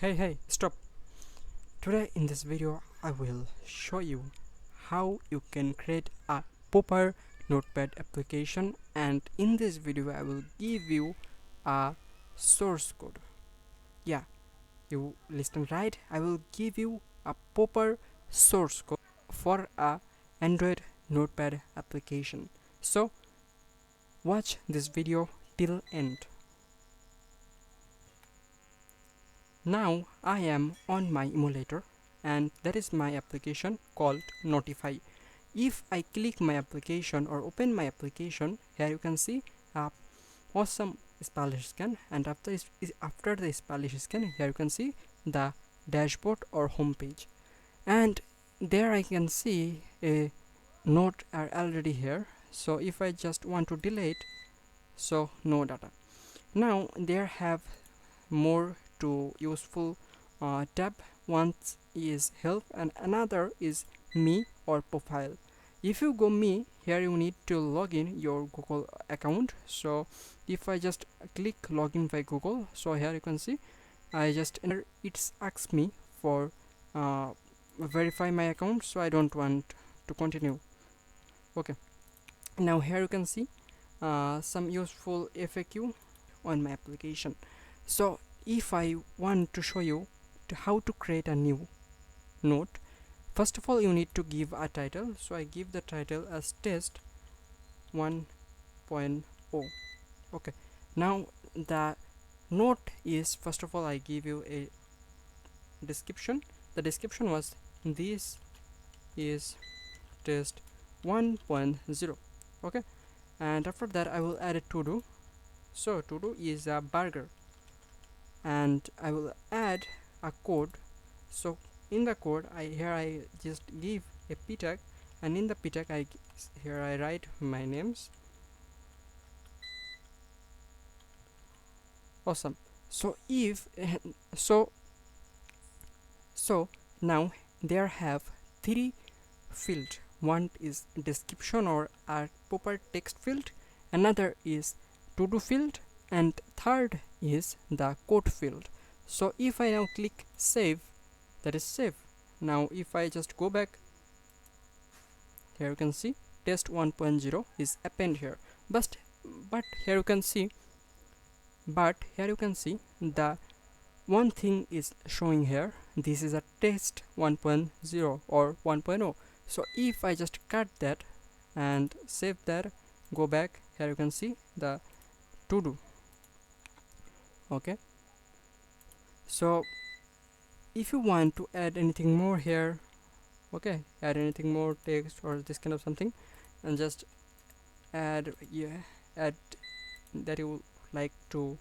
Hey, stop. Today in this video I will show you how you can create a proper notepad application, and in this video I will give you a source code. Yeah, you listen right. I will give you a proper source code for a Android notepad application. So watch this video till end. Now I am on my emulator, and that is my application called Notify. If I click my application or open my application, here you can see a awesome splash scan, and after the splash scan, here you can see the dashboard or home page, and there I can see a note are already here. So if I just want to delete, so no data. Now there have more to useful tab. One is help and another is me or profile. If you go me, here you need to log in your Google account. So if I just click login by Google, so here you can see I just enter, it asks me for verify my account, so I don't want to continue. Okay, now here you can see some useful FAQ on my application. So if I want to show you how to create a new note, first of all you need to give a title. So I give the title as test 1.0. okay, now the note is, first of all I give you a description. The description was, this is test 1.0. okay, and after that I will add a to do. So to do is a burger, and I will add a code. So in the code I just give a p tag, and in the p tag here I write my names. Awesome. So if so now there have three field. One is description or a proper text field, another is to do field, and third is the code field. So if I now click save, that is save. Now if I just go back, here you can see test 1.0 is append here, but here you can see the one thing is showing here. This is a test 1.0 or 1.0. So if I just cut that and save that, go back, here you can see the to do. Okay, so if you want to add anything more here, okay, add anything more text or this kind of something, and just add add that you like to.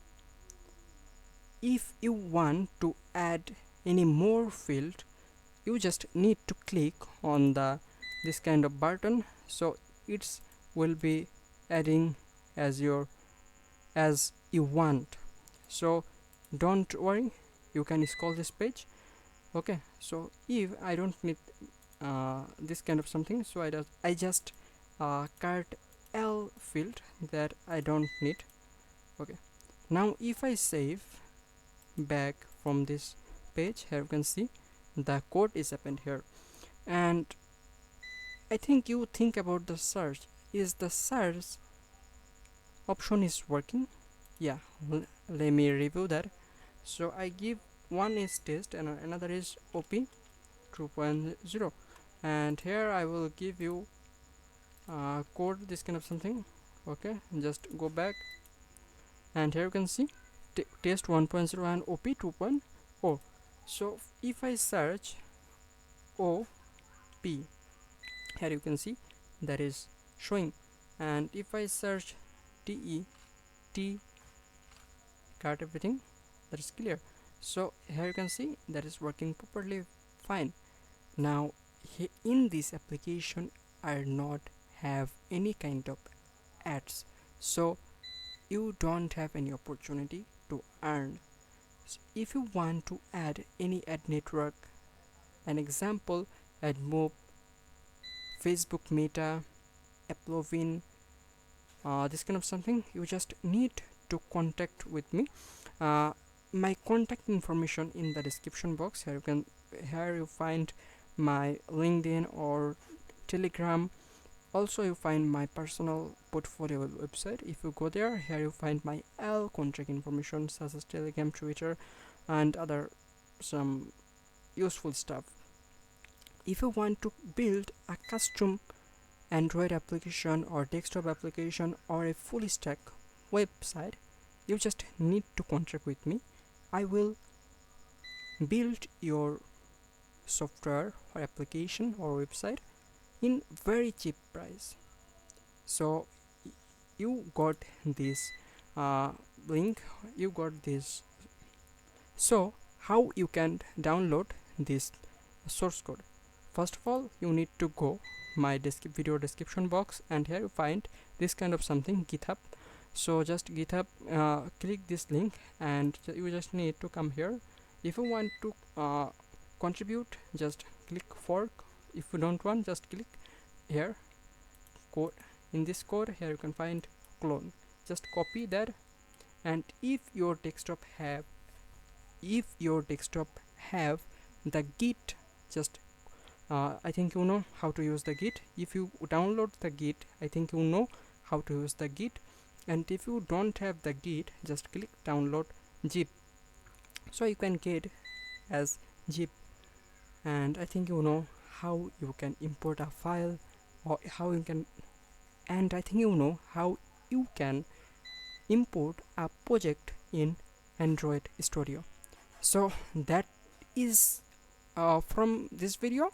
If you want to add any more field, you just need to click on the this kind of button, so it's will be adding as you want. So don't worry, you can scroll this page. Okay, so if I don't need this kind of something, so I just cut L field that I don't need. Okay, now if I save back from this page, here you can see the code is append here. And I think you think about the search. Is the search option is working? Yeah, let me review that. So I give one is test and another is OP 2.0, and here I will give you code, this kind of something. Okay, just go back, and here you can see test 1.0 and OP 2.0. so if I search OP, here you can see that is showing, and if I search TET, got everything, that is clear. So here you can see that is working properly fine. Now in this application I not have any kind of ads, so you don't have any opportunity to earn. So if you want to add any ad network, an example, AdMob, Facebook Meta, Applovin, this kind of something, you just need to contact with me. my contact information in the description box. Here you find my LinkedIn or Telegram. Also you find my personal portfolio website. If you go there, here you find my all contact information such as Telegram, Twitter, and other some useful stuff. If you want to build a custom Android application or desktop application or a full stack website, you just need to contact with me. I will build your software or application or website in very cheap price. So you got this link, you got this. So how you can download this source code? First of all, you need to go my video description box, and here you find this kind of something, GitHub. So just GitHub, click this link, and you just need to come here. If you want to contribute, just click fork. If you don't want, just click here code. In this code here you can find clone. Just copy that, and if your desktop have the Git, just I think you know how to use the Git. If you download the Git, I think you know how to use the Git. And if you don't have the Git, just click download zip, so you can get as zip. And I think you know how you can import a file, or how you can, and I think you know how you can import a project in Android Studio. So that is from this video.